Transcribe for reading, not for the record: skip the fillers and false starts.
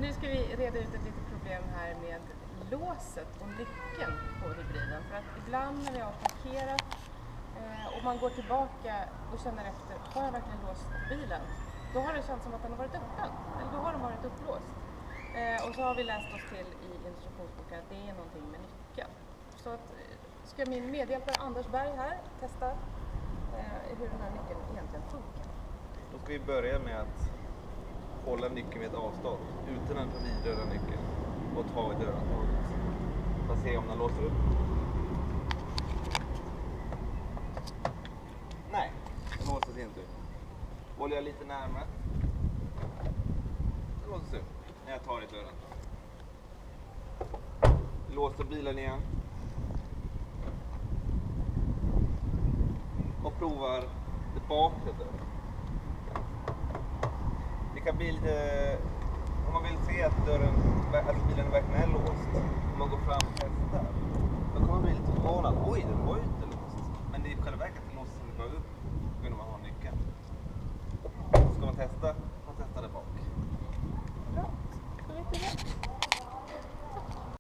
Nu ska vi reda ut ett litet problem här med låset och nyckeln på hybriden. För att ibland när vi har parkerat och man går tillbaka och känner efter, har jag verkligen låst bilen? Då har det känts som att den har varit öppen, eller då har den varit upplåst. Och så har vi läst oss till i instruktionsboken att det är någonting med nyckeln. Så att, ska min medhjälpare Anders Berg här testa hur den här nyckeln egentligen funkar. Då ska vi börja med att hålla nyckeln vid ett avstånd utan att vidröra nyckeln och ta i dörrhandtaget. För att se om den låser upp. Nej, den låser inte upp. Håller jag lite närmare. Den låses upp när jag tar i dörren. Låser bilen igen. Och provar det bakre dörren. Det kan bli lite, om man vill se att bilen verkligen är låst, om man går fram och testar, då kan man bli lite förvånad. Oj, den var ju inte låst. Men det är i själva verket att låsa sig bara upp när man har nyckeln.